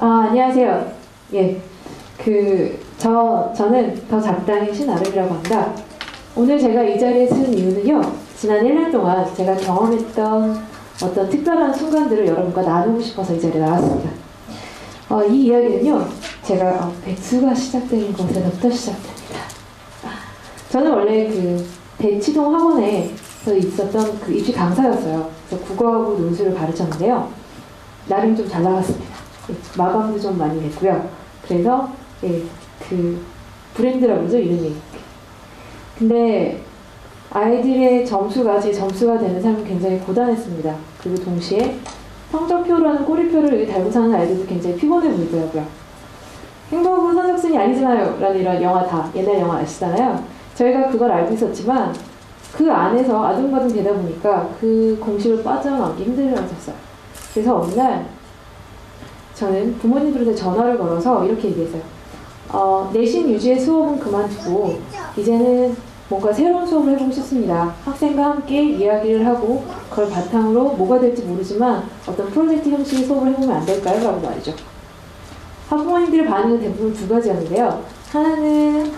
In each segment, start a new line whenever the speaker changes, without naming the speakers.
안녕하세요. 예. 저는 더 작당의 신아름이라고 합니다. 오늘 제가 이 자리에 쓴 이유는요, 지난 1년 동안 제가 경험했던 어떤 특별한 순간들을 여러분과 나누고 싶어서 이 자리에 나왔습니다. 이 이야기는요, 제가 백수가 시작되는 곳에서부터 시작됩니다. 저는 원래 대치동 학원에서 있었던 입시 강사였어요. 그래서 국어하고 논술을 가르쳤는데요. 나름 좀 잘 나갔습니다. 마감도 좀 많이 냈고요. 그래서 브랜드라고 그러죠, 이름이. 근데 아이들의 점수가 제 점수가 되는 삶은 굉장히 고단했습니다. 그리고 동시에 성적표라는 꼬리표를 여기 달고 사는 아이들도 굉장히 피곤해 보이더라고요. 행복은 선착순이 아니잖아요 라는 이런 영화 옛날 영화 아시잖아요. 저희가 그걸 알고 있었지만 그 안에서 아둥바둥 되다 보니까 그 공식을 빠져나오기 힘들어졌어요. 그래서 어느 날 저는 부모님들한테 전화를 걸어서 이렇게 얘기했어요. 내신 유지의 수업은 그만두고 이제는 뭔가 새로운 수업을 해보고 싶습니다. 학생과 함께 이야기를 하고 그걸 바탕으로 뭐가 될지 모르지만 어떤 프로젝트 형식의 수업을 해보면 안 될까요? 라고 말이죠. 학부모님들의 반응은 대부분 두 가지였는데요. 하나는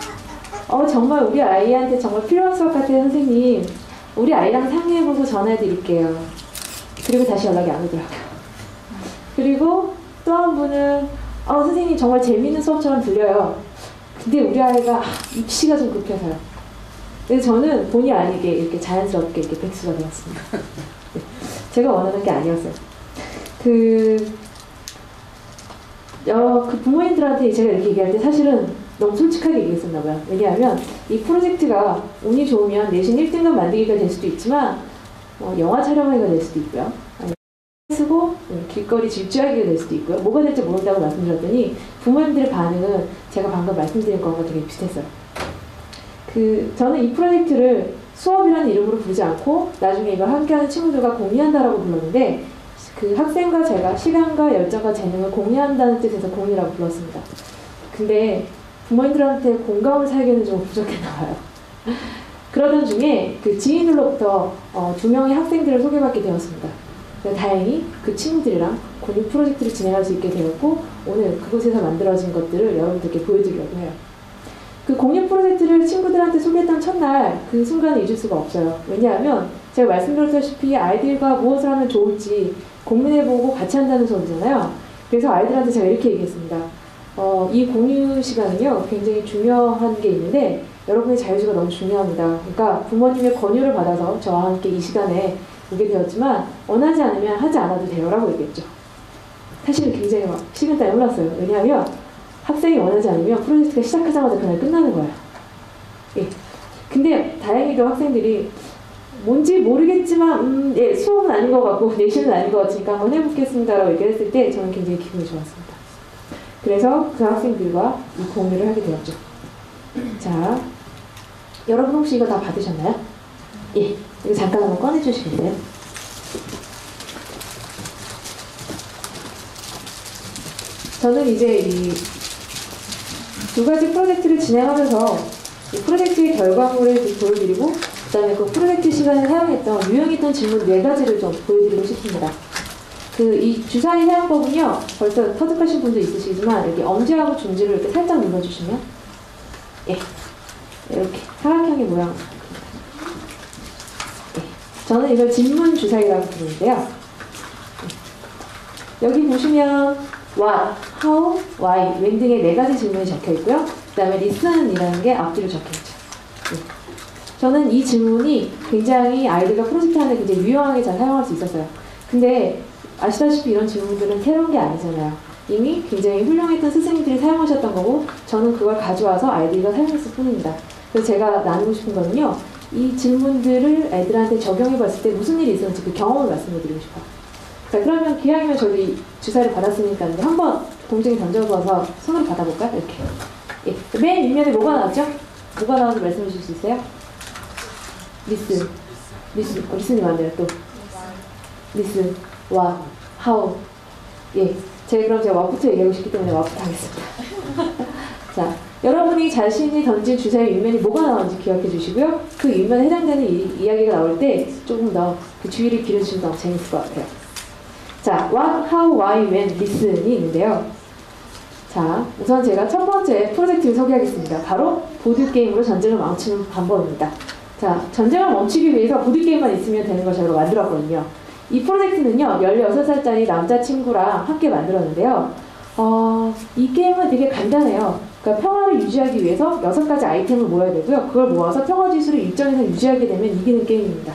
정말 우리 아이한테 정말 필요한 수업 같아요, 선생님. 우리 아이랑 상의해보고 전화해드릴게요. 그리고 다시 연락이 안 오더라고요. 그리고 또 한 분은 선생님 정말 재미있는 수업처럼 들려요. 근데 우리 아이가 입시가 좀 급해서요. 그래서 저는 본의 아니게 이렇게 자연스럽게 이렇게 백수가 되었습니다. 네. 제가 원하는 게 아니었어요. 그 부모님들한테 제가 이렇게 얘기할 때 사실은 너무 솔직하게 얘기했었나 봐요. 왜냐하면 이 프로젝트가 운이 좋으면 내신 1등급 만들기가 될 수도 있지만 영화 촬영하기가 될 수도 있고요. 쓰고 길거리 질주하기가 될 수도 있고요. 뭐가 될지 모른다고 말씀드렸더니 부모님들의 반응은 제가 방금 말씀드린 것과 되게 비슷했어요. 저는 이 프로젝트를 수업이라는 이름으로 부르지 않고 나중에 이걸 함께하는 친구들과 공유한다라고 불렀는데 그 학생과 제가 시간과 열정과 재능을 공유한다는 뜻에서 공유라고 불렀습니다. 근데 부모님들한테 공감을 사기에는 좀 부족했나 봐요. 그러던 중에 지인들로부터 2명의 학생들을 소개받게 되었습니다. 다행히 그 친구들이랑 공유 프로젝트를 진행할 수 있게 되었고 오늘 그곳에서 만들어진 것들을 여러분들께 보여드리려고 해요. 그 공유 프로젝트를 친구들한테 소개했던 첫날 그 순간을 잊을 수가 없어요. 왜냐하면 제가 말씀드렸다시피 아이들과 무엇을 하면 좋을지 고민해보고 같이 한다는 수업이잖아요. 그래서 아이들한테 제가 이렇게 얘기했습니다. 이 공유 시간은요 굉장히 중요한 게 있는데 여러분의 자유주가 너무 중요합니다. 그러니까 부모님의 권유를 받아서 저와 함께 이 시간에 오게 되었지만 원하지 않으면 하지 않아도 돼요 라고 얘기했죠. 사실은 굉장히 식은땀이 흘렀어요. 왜냐하면 학생이 원하지 않으면 프로젝트가 시작하자마자 그날 끝나는 거예요. 예. 근데 다행히도 학생들이 뭔지 모르겠지만 수업은 아닌 것 같고 내신은 아닌 것 같으니까 한번 해보겠습니다 라고 얘기를 했을 때 저는 굉장히 기분이 좋았습니다. 그래서 그 학생들과 이 공유를 하게 되었죠. 자, 여러분 혹시 이거 다 받으셨나요? 예. 이거 잠깐 한번 꺼내주시겠어요? 저는 이제 이 두 가지 프로젝트를 진행하면서 이 프로젝트의 결과물을 보여드리고 그 다음에 그 프로젝트 시간에 사용했던 유용했던 질문 4가지를 좀 보여드리고 싶습니다. 이 주사위 사용법은요 벌써 터득하신 분도 있으시지만 이렇게 엄지하고 중지를 이렇게 살짝 눌러주시면 이렇게 사각형의 모양. 저는 이걸 질문 주사위라고 부르는데요. 여기 보시면 what, how, why, when 등의 4가지 질문이 적혀 있고요. 그 다음에 listen이라는 게 앞뒤로 적혀 있죠. 저는 이 질문이 굉장히 아이들과 프로젝트 하는 데 굉장히 유용하게 잘 사용할 수 있었어요. 근데 아시다시피 이런 질문들은 새로운 게 아니잖아요. 이미 굉장히 훌륭했던 스승님들이 사용하셨던 거고 저는 그걸 가져와서 아이들과 사용했을 뿐입니다. 그래서 제가 나누고 싶은 거는요. 이 질문들을 애들한테 적용해 봤을 때 무슨 일이 있었는지 그 경험을 말씀드리고 싶어요. 자, 그러면 기왕이면 저희 주사를 받았으니까 한번 동정이 던져봐서 손으로 받아볼까요? 이렇게. 예. 맨 윗면에 뭐가 나왔죠? 뭐가 나왔는지 말씀해 주실 수 있어요? 리슨이 맞네요, 또. 리슨, what, how. 예. 제가 what부터 얘기하고 싶기 때문에 what부터 하겠습니다. 자, 여러분이 자신이 던진 주사의 윗면이 뭐가 나오는지 기억해 주시고요. 그 윗면에 해당되는 이야기가 나올 때 조금 더 그 주의를 기울여주시면 더 재밌을 것 같아요. 자, what, how, why, when, listen이 있는데요. 자, 우선 제가 첫 번째 프로젝트를 소개하겠습니다. 바로 보드게임으로 전쟁을 멈추는 방법입니다. 자, 전쟁을 멈추기 위해서 보드게임만 있으면 되는 걸 저희가 만들었거든요. 이 프로젝트는요, 16살짜리 남자친구랑 함께 만들었는데요. 이 게임은 되게 간단해요. 그러니까 평화를 유지하기 위해서 6가지 아이템을 모아야 되고요. 그걸 모아서 평화 지수를 일정 이상 유지하게 되면 이기는 게임입니다.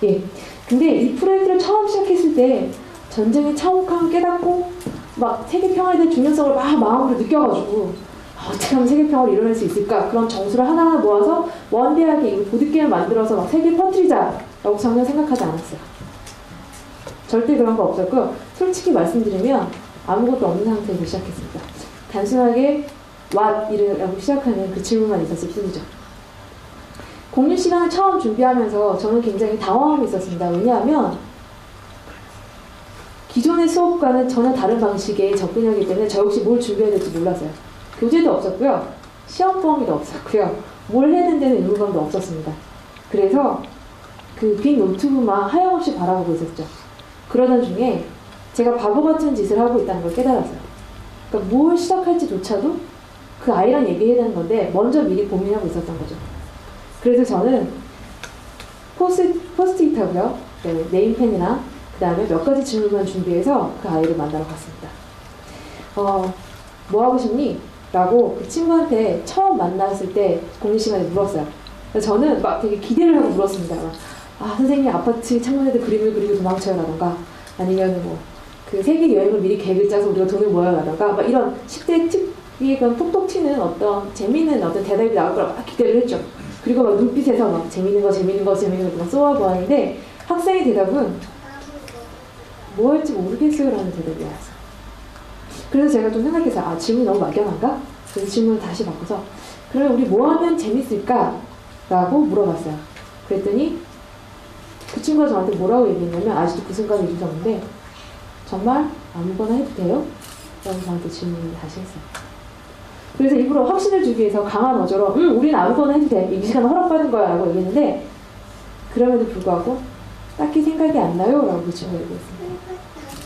예. 근데 이 프로젝트를 처음 시작했을 때 전쟁의 참혹함을 깨닫고 막 세계 평화에 대한 중요성을 막 마음으로 느껴가지고 어떻게 하면 세계 평화를 이뤄낼 수 있을까? 그런 정수를 하나하나 모아서 원대하게 이 보드게임을 만들어서 막 세계에 퍼뜨리자라고 전혀 생각하지 않았어요. 절대 그런 거 없었고요. 솔직히 말씀드리면 아무것도 없는 상태에서 시작했습니다. 단순하게 what이라고 시작하는 그 질문만 있었을 뿐이죠. 공유 시간을 처음 준비하면서 저는 굉장히 당황함이 있었습니다. 왜냐하면 기존의 수업과는 전혀 다른 방식의 접근이기 때문에 저 역시 뭘 준비해야 될지 몰랐어요. 교재도 없었고요. 시험 범위도 없었고요. 뭘 해야 된다는 의무감도 없었습니다. 그래서 그 빈 노트북만 하염없이 바라보고 있었죠. 그러던 중에 제가 바보 같은 짓을 하고 있다는 걸 깨달았어요. 그러니까 뭘 시작할지조차도 그 아이랑 얘기해야 되는 건데 먼저 미리 고민하고 있었던 거죠. 그래서 저는 포스트잇하고요. 네, 네임펜이나 그 다음에 몇 가지 질문만 준비해서 그 아이를 만나러 갔습니다. 뭐 하고 싶니? 라고 그 친구한테 처음 만났을 때 공유 시간에 물었어요. 그래서 저는 막 되게 기대를 하고 물었습니다. 선생님이 아파트 창문에도 그림을 그리고 도망쳐요 라던가 아니면 뭐 그 세계 여행을 미리 계획을 짜서 우리가 돈을 모아요 라던가 막 이런 10대 특유의 그런 톡톡 튀는 어떤 재미있는 어떤 대답이 나올 거라 막 기대를 했죠. 그리고 막 눈빛에서 막 재밌는 거 막 쏘아보았는데 학생의 대답은 뭐 할지 모르겠어요 라는 대답이 왔어요. 그래서 제가 좀 생각해서 질문이 너무 막연한가? 그래서 질문을 다시 바꿔서 그러면 우리 뭐 하면 재밌을까? 라고 물어봤어요. 그랬더니 그 친구가 저한테 뭐라고 얘기했냐면 아직도 그 순간을 잊을 수 없는데 정말 아무거나 해도 돼요? 라고 저한테 질문을 다시 했어요. 그래서 일부러 확신을 주기 위해서 강한 어조로 우리는 아무거나 해도 돼. 이 시간은 허락받은 거야 라고 얘기했는데 그럼에도 불구하고 딱히 생각이 안 나요? 라고 그 친구가 얘기했습니다.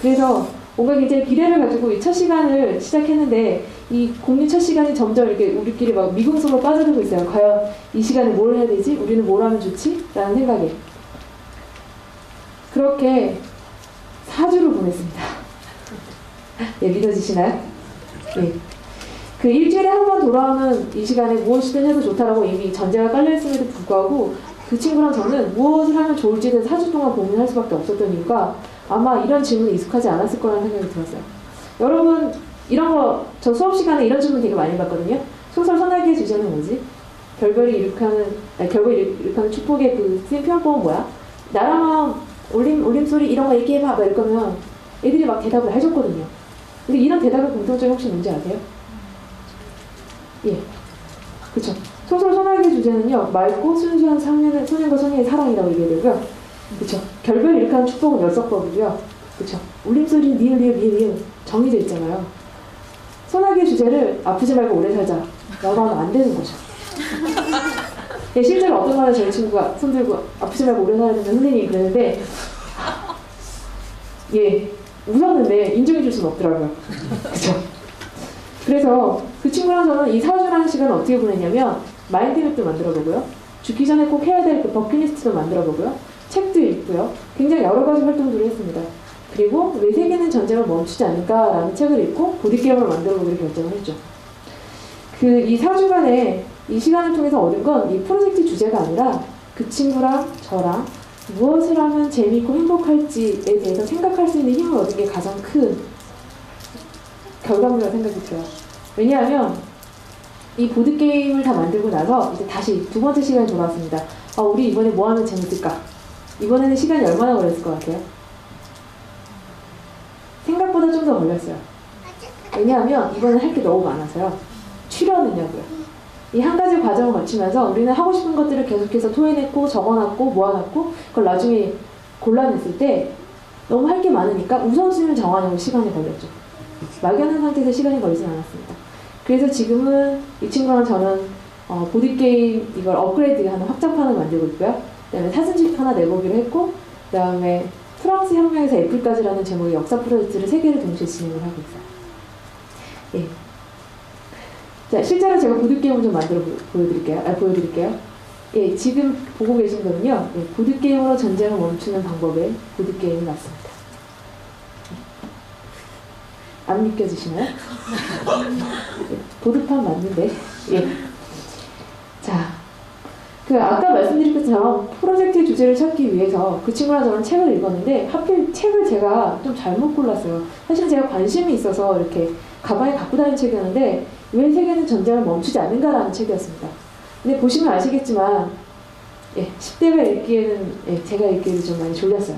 그래서 뭔가 굉장히 기대를 가지고 이 첫 시간을 시작했는데 이 공유 첫 시간이 점점 이렇게 우리끼리 막 미궁속으로 빠져들고 있어요. 과연 이 시간에 뭘 해야 되지? 우리는 뭘 하면 좋지? 라는 생각에 그렇게 4주를 보냈습니다. 네, 믿어지시나요? 네. 그 일주일에 한 번 돌아오는 이 시간에 무엇이든 해도 좋다라고 이미 전제가 깔려있음에도 불구하고 그 친구랑 저는 무엇을 하면 좋을지에 대해서 4주 동안 고민할 수밖에 없었던 이유가 아마 이런 질문에 익숙하지 않았을 거라는 생각이 들었어요. 여러분 이런 거 저 수업 시간에 이런 질문 되게 많이 받거든요. 소설 소나기의 주제는 뭐지? 결별이 일으키는 축복의 그 선생님 표현법은 뭐야? 나랑 울림소리 이런 거 얘기해봐 막 이럴 거면 애들이 막 대답을 해줬거든요. 근데 이런 대답의 공통점이 혹시 뭔지 아세요? 예, 그쵸. 소설 소나기의 주제는요, 맑고 순수한 소년과 소녀의 사랑이라고 얘기되고요. 그쵸. 결별을 일으키는 축복은 열석법이고요. 그쵸. 울림소리는 니을 정해져 있잖아요. 소나기의 주제를 아프지 말고 오래 살자 라고 하면 안 되는 거죠. 예, 실제로 어떤 날에 저희 친구가 손들고 아프지 말고 오래 살아야 된다는 선생님이 그랬는데 예, 웃었는데 인정해줄 수는 없더라고요. 그쵸. 그래서 그 친구랑 저는 이 4주라는 시간을 어떻게 보냈냐면 마인드맵도 만들어보고요. 죽기 전에 꼭 해야 될 그 버킷리스트도 만들어보고요. 책도 읽고요. 굉장히 여러 가지 활동들을 했습니다. 그리고 왜 세계는 전쟁을 멈추지 않을까라는 책을 읽고 보드게임을 만들어보기로 결정을 했죠. 이 4주간의 이 시간을 통해서 얻은 건 이 프로젝트 주제가 아니라 그 친구랑 저랑 무엇을 하면 재미있고 행복할지에 대해서 생각할 수 있는 힘을 얻은 게 가장 큰 결과물이라고 생각이 들어요. 왜냐하면 이 보드게임을 다 만들고 나서 이제 다시 두 번째 시간이 돌아왔습니다. 우리 이번에 뭐 하면 재밌을까? 이번에는 시간이 얼마나 걸렸을 것 같아요? 생각보다 좀 더 걸렸어요. 왜냐하면 이번엔 할 게 너무 많아서요. 추려느냐고요. 이 한 가지 과정을 거치면서 우리는 하고 싶은 것들을 계속해서 토해냈고 적어놨고 모아놨고 그걸 나중에 골라냈을 때 너무 할 게 많으니까 우선순위를 정하려고 시간이 걸렸죠. 막연한 상태에서 시간이 걸리진 않았습니다. 그래서 지금은 이 친구랑 저는 보드게임 이걸 업그레이드하는 확장판을 만들고 있고요. 그 다음에 사진집 하나 내보기로 했고 그 다음에 프랑스 혁명에서 애플까지라는 제목의 역사 프로젝트를 3개를 동시에 진행을 하고 있어요. 예. 자, 실제로 제가 보드게임을 좀 만들어 보여드릴게요. 예, 지금 보고 계신 거는요, 예, 보드게임으로 전쟁을 멈추는 방법의 보드게임이 맞습니다. 안 믿겨지시나요? 예, 보드판 맞는데. 예. 자, 아까 말씀드린 것처럼 프로젝트의 주제를 찾기 위해서 그 친구랑 저는 책을 읽었는데 하필 책을 제가 좀 잘못 골랐어요. 사실 제가 관심이 있어서 이렇게 가방에 갖고 다니는 책이었는데 왜 세계는 전쟁을 멈추지 않는가라는 책이었습니다. 근데 보시면 아시겠지만 10대가 읽기에는 제가 읽기에도 좀 많이 졸렸어요.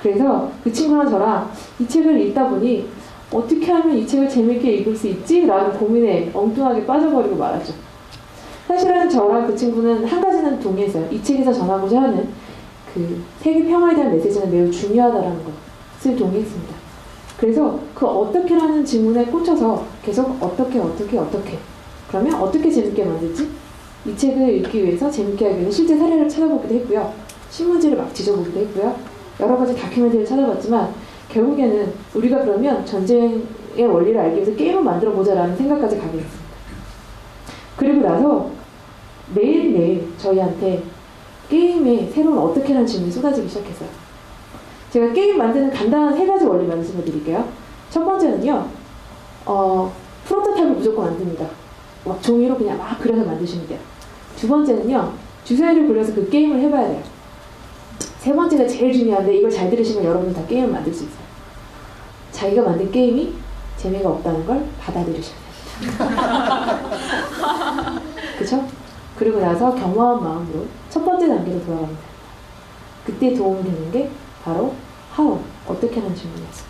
그래서 그 친구랑 저랑 이 책을 읽다 보니 어떻게 하면 이 책을 재밌게 읽을 수 있지? 라는 고민에 엉뚱하게 빠져버리고 말았죠. 사실은 저랑 그 친구는 한 가지는 동의했어요. 이 책에서 전하고자 하는 그 세계 평화에 대한 메시지는 매우 중요하다는 것을 동의했습니다. 그래서 그 어떻게라는 질문에 꽂혀서 계속 어떻게 그러면 어떻게 재밌게 만들지? 이 책을 읽기 위해서 재밌게 하기 위해서 실제 사례를 찾아보기도 했고요. 신문지를 막 뒤져보기도 했고요. 여러 가지 다큐멘터리를 찾아봤지만 결국에는 우리가 그러면 전쟁의 원리를 알기 위해서 게임을 만들어보자라는 생각까지 가게 됐습니다. 그리고 나서 매일매일 저희한테 게임에 새로운 어떻게라는 질문이 쏟아지기 시작했어요. 제가 게임 만드는 간단한 3가지 원리 말씀드릴게요. 첫 번째는요, 프로토타입을 무조건 만듭니다. 막 종이로 그냥 막 그려서 만드시면 돼요. 두 번째는요, 주사위를 굴려서 그 게임을 해봐야 돼요. 세 번째가 제일 중요한데 이걸 잘 들으시면 여러분은 다 게임을 만들 수 있어요. 자기가 만든 게임이 재미가 없다는 걸 받아들이셔야 됩니다. 그쵸? 그리고 나서 겸허한 마음으로 첫 번째 단계로 돌아갑니다. 그때 도움이 되는 게 바로 how, 어떻게 하는 질문이었어요.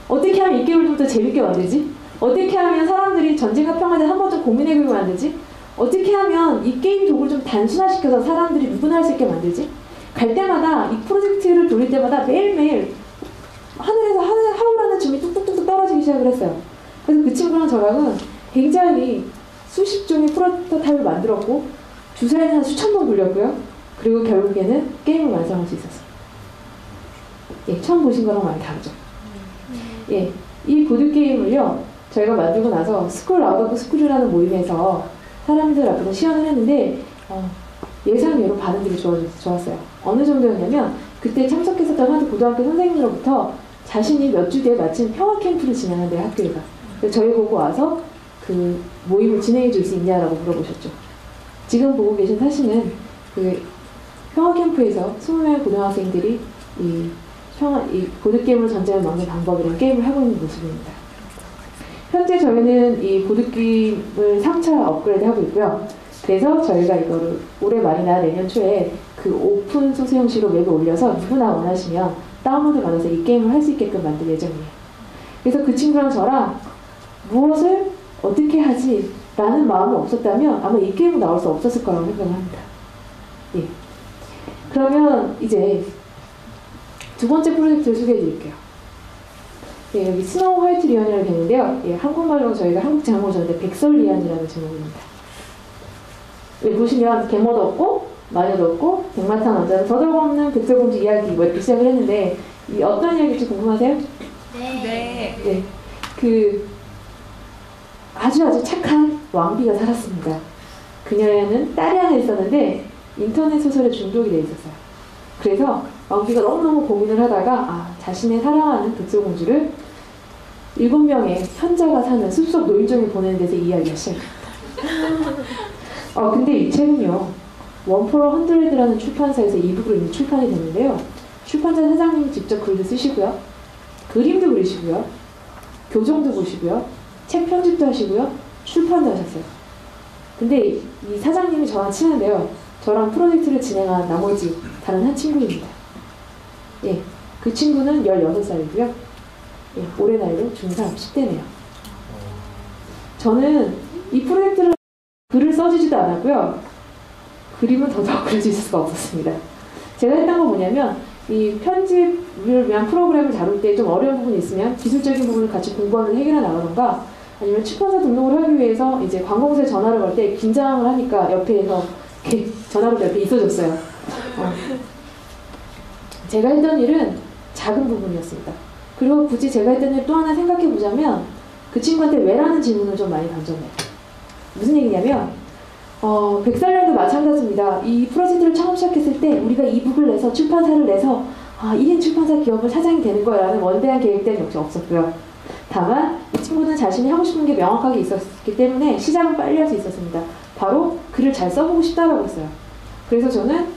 어떻게 하면 이 게임을 좀 더 재밌게 만들지? 어떻게 하면 사람들이 전쟁과 평화에 대해 한 번 좀 고민해보게 만들지? 어떻게 하면 이 게임 도구를 좀 단순화시켜서 사람들이 누구나 할 수 있게 만들지? 갈 때마다 이 프로젝트를 돌릴 때마다 매일매일 하늘에서 하우라는 줌이 뚝뚝뚝 떨어지기 시작을 했어요. 그래서 그 친구랑 저랑은 굉장히 수십 종의 프로토타입을 만들었고 주사위는 한 수천 번 굴렸고요. 그리고 결국에는 게임을 완성할 수 있었어요. 예, 처음 보신 거랑 많이 다르죠. 예, 이 보드게임을요 저희가 만들고 나서 스쿨 아웃 오브 스쿨이라는 모임에서 사람들 앞에서 시연을 했는데 예상외로 반응들이 좋았어요. 어느 정도였냐면 그때 참석했었던 한 고등학교 선생님으로부터 자신이 몇 주 뒤에 마침 평화 캠프를 진행한대요, 학교에서. 그래서 저희 보고 와서 그 모임을 진행해 줄 수 있냐라고 물어보셨죠. 지금 보고 계신 사진은 그 평화 캠프에서 20명의 고등학생들이 이 보드게임으로 전쟁을 막는 방법이라는 게임을 하고 있는 모습입니다. 현재 저희는 이 보드게임을 3차 업그레이드 하고 있고요. 그래서 저희가 이거를 올해 말이나 내년 초에 그 오픈 소스 형식으로 웹에 올려서 누구나 원하시면 다운로드 받아서 이 게임을 할 수 있게끔 만들 예정이에요. 그래서 그 친구랑 저랑 무엇을 어떻게 하지? 라는 마음이 없었다면 아마 이 게임은 나올 수 없었을 거라고 생각을 합니다. 예. 그러면 이제 두 번째 프로젝트를 소개해 드릴게요. 예, 여기 스노우 화이트 리언이라고 되는데요. 예, 한국말로 저희가 한국 제목을 줬는데 백설리안이라는 제목입니다. 여기 보시면 계모도 없고 마녀도 없고 백마탄 원자는 더덕없는 백설공주 이야기 뭐 이렇게 시작을 했는데 이 어떤 이야기일지 궁금하세요?
네.
네. 그 아주 착한 왕비가 살았습니다. 그녀는 딸이 하나 있었는데 인터넷 소설에 중독이 돼 있었어요. 그래서 왕비가 너무너무 고민을 하다가 자신의 사랑하는 백설공주를 7명의 현자가 사는 숲속 노인정에 보내는 데서 이야기가 시작합니다. 근데 이 책은요 원포러 헌드레드라는 출판사에서 이북으로 이미 출판이 됐는데요. 출판사 사장님이 직접 글도 쓰시고요. 그림도 그리시고요. 교정도 보시고요. 책 편집도 하시고요. 출판도 하셨어요. 근데 이 사장님이 저랑 친한데요. 저랑 프로젝트를 진행한 나머지 다른 한 친구입니다. 예, 그 친구는 16살이고요. 예, 올해 나이로 중3 10대네요. 저는 이 프로젝트를 글을 써주지도 않았고요. 그림은 더더욱 그려질 수가 없었습니다. 제가 했던 건 뭐냐면 이 편집을 위한 프로그램을 다룰 때 좀 어려운 부분이 있으면 기술적인 부분을 같이 공부하면서 해결해 나가던가 아니면 출판사 등록을 하기 위해서 이제 관공서에 전화를 걸 때 긴장을 하니까 옆에서 이렇게 전화로 옆에 있어줬어요. 제가 했던 일은 작은 부분이었습니다. 그리고 굳이 제가 했던 일 또 하나 생각해 보자면 그 친구한테 왜라는 질문을 좀 많이 던져봐요. 무슨 얘기냐면 백설년도 마찬가지입니다. 이 프로젝트를 처음 시작했을 때 우리가 이북을 내서 출판사를 내서 1인 출판사 기업은 사장이 되는 거야 라는 원대한 계획 때는 역시 없었고요. 다만 이 친구는 자신이 하고 싶은 게 명확하게 있었기 때문에 시작은 빨리 할 수 있었습니다. 바로 글을 잘 써보고 싶다라고 했어요. 그래서 저는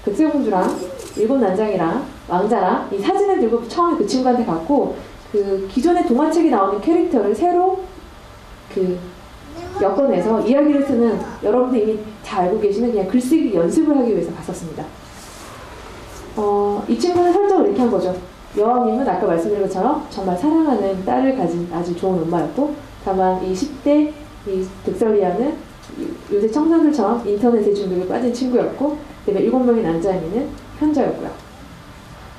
백설공주랑 일곱 난장이랑 왕자랑 이 사진을 들고 처음에 그 친구한테 갔고, 그 기존의 동화책에 나오는 캐릭터를 새로 엮어내서 이야기를 쓰는, 여러분들 이미 다 알고 계시는 그냥 글쓰기 연습을 하기 위해서 갔었습니다. 이 친구는 설정을 이렇게 한 거죠. 여왕님은 아까 말씀드린 것처럼 정말 사랑하는 딸을 가진 아주 좋은 엄마였고, 다만 이 10대 이 백설리아는 요새 청소년들처럼 인터넷에 중독에 빠진 친구였고, 그다음에 7명의 난자이는 현자였고요.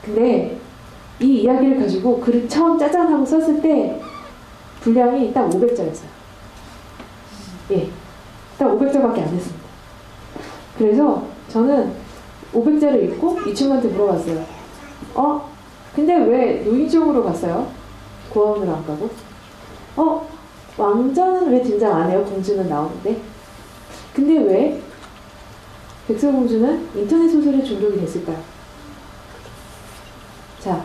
근데 이 이야기를 가지고 글을 처음 짜잔 하고 썼을 때 분량이 딱 500자였어요. 예, 딱 500자밖에 안 됐습니다. 그래서 저는 500자를 읽고 이 친구한테 물어봤어요. 근데 왜 노인정으로 갔어요? 고아원으로 안 가고? 왕자는 왜 등장 안 해요? 공주는 나오는데? 근데 왜 백설공주는 인터넷 소설에 중독이 됐을까요? 자,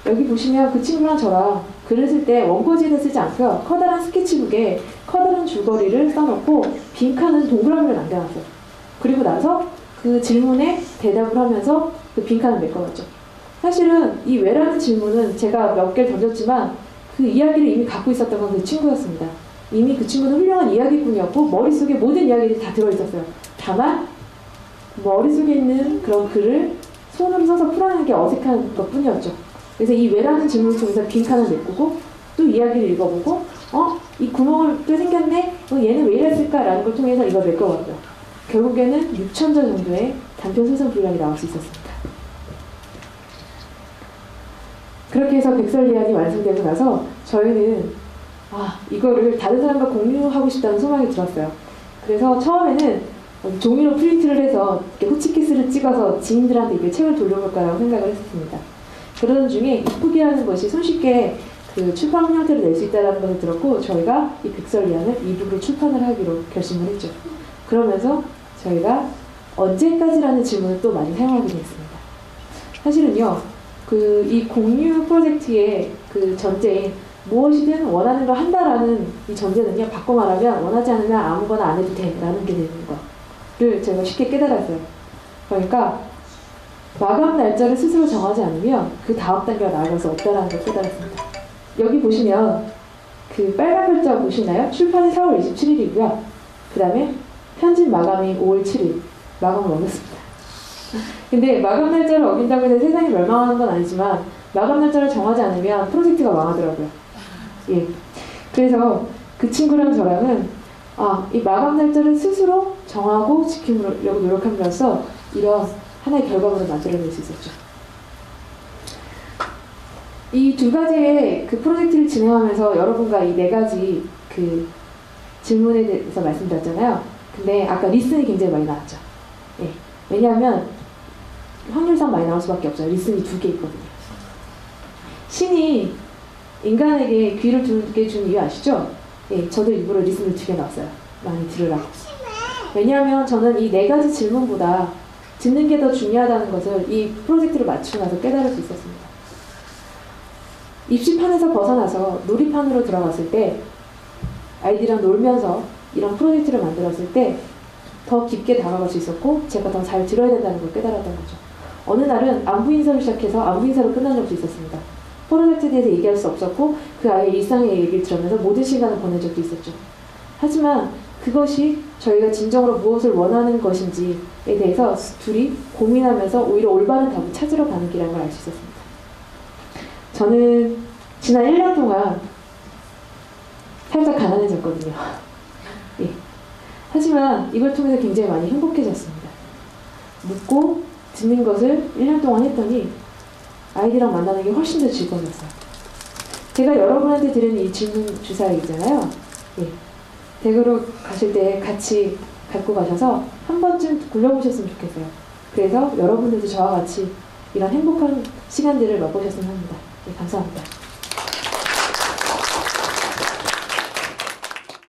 여기 보시면 그 친구랑 저랑 글을 쓸 때 원고지는 쓰지 않고요. 커다란 스케치북에 커다란 줄거리를 써놓고 빈칸은 동그라미를 남겨놨어요. 그리고 나서 그 질문에 대답을 하면서 그 빈칸을 메꿔봤죠. 사실은 이 왜라는 질문은 제가 몇 개를 던졌지만 그 이야기를 이미 갖고 있었던 건 그 친구였습니다. 이미 그 친구는 훌륭한 이야기꾼이었고 머릿속에 모든 이야기들이 다 들어있었어요. 다만 머릿속에 있는 그런 글을 손으로 써서 풀어내는 게 어색한 것 뿐이었죠. 그래서 이 왜라는 질문을 통해서 빈칸을 메꾸고 또 이야기를 읽어보고 이 구멍을 또 생겼네? 얘는 왜 이랬을까? 라는 걸 통해서 이걸 메꿔봤고요. 결국에는 6,000자 정도의 단편소설 분량이 나올 수 있었습니다. 그렇게 해서 백설리안이 완성되고 나서 저희는 이거를 다른 사람과 공유하고 싶다는 소망이 들었어요. 그래서 처음에는 종이로 프린트를 해서 호치키스를 찍어서 지인들한테 이렇게 책을 돌려볼까라고 생각을 했었습니다. 그러던 중에 이북이라는 것이 손쉽게 그 출판 형태를 낼 수 있다는 것을 들었고, 저희가 이 백설리안을 이북으로 출판을 하기로 결심을 했죠. 그러면서 저희가 언제까지라는 질문을 또 많이 사용하게 됐습니다. 사실은요, 이 공유 프로젝트의 그 전제인 무엇이든 원하는 걸 한다라는 이 전제는요, 바꿔 말하면 원하지 않으면 아무거나 안 해도 돼 라는 게 되는 거를 제가 쉽게 깨달았어요. 그러니까 마감 날짜를 스스로 정하지 않으면 그 다음 단계가 나아갈 수 없다는 걸 깨달았습니다. 여기 보시면 그 빨간 글자 보시나요? 출판이 4월 27일이고요. 그 다음에 편집 마감이 5월 7일. 마감을 어겼습니다. 근데 마감 날짜를 어긴다고 해서 세상이 멸망하는 건 아니지만 마감 날짜를 정하지 않으면 프로젝트가 망하더라고요. 예. 그래서 그 친구랑 저랑은 이 마감 날짜를 스스로 정하고 지키려고 노력함으로써 이런 하나의 결과물을 만들어낼 수 있었죠. 이 두 가지의 그 프로젝트를 진행하면서 여러분과 이 네 가지 그 질문에 대해서 말씀드렸잖아요. 근데 아까 리슨이 굉장히 많이 나왔죠. 예. 왜냐하면 확률상 많이 나올 수밖에 없어요. 리슨이 2개 있거든요. 신이 인간에게 귀를 2개 준 이유 아시죠? 예, 저도 일부러 리슨을 2개 넣었어요. 많이 들으라고. 왜냐하면 저는 이 4가지 질문보다 듣는 게 더 중요하다는 것을 이 프로젝트를 마치고 나서 깨달을 수 있었습니다. 입시판에서 벗어나서 놀이판으로 들어갔을 때 아이들이랑 놀면서 이런 프로젝트를 만들었을 때 더 깊게 다가갈 수 있었고 제가 더 잘 들어야 된다는 걸 깨달았던 거죠. 어느 날은 안부 인사를 시작해서 안부 인사로 끝난 적도 있었습니다. 프로젝트에 대해서 얘기할 수 없었고 그 아이의 일상의 얘기를 들으면서 모든 시간을 보낸 적도 있었죠. 하지만 그것이 저희가 진정으로 무엇을 원하는 것인지에 대해서 둘이 고민하면서 오히려 올바른 답을 찾으러 가는 길이라는 걸 알 수 있었습니다. 저는 지난 1년 동안 살짝 가난해졌거든요. 예. 하지만 이걸 통해서 굉장히 많이 행복해졌습니다. 묻고 듣는 것을 1년 동안 했더니 아이들이랑 만나는 게 훨씬 더 즐거웠어요. 제가 여러분한테 드리는 이 질문 주사 있잖아요. 예. 댁으로 가실 때 같이 갖고 가셔서 한 번쯤 굴려보셨으면 좋겠어요. 그래서 여러분들도 저와 같이 이런 행복한 시간들을 맛보셨으면 합니다. 네, 감사합니다.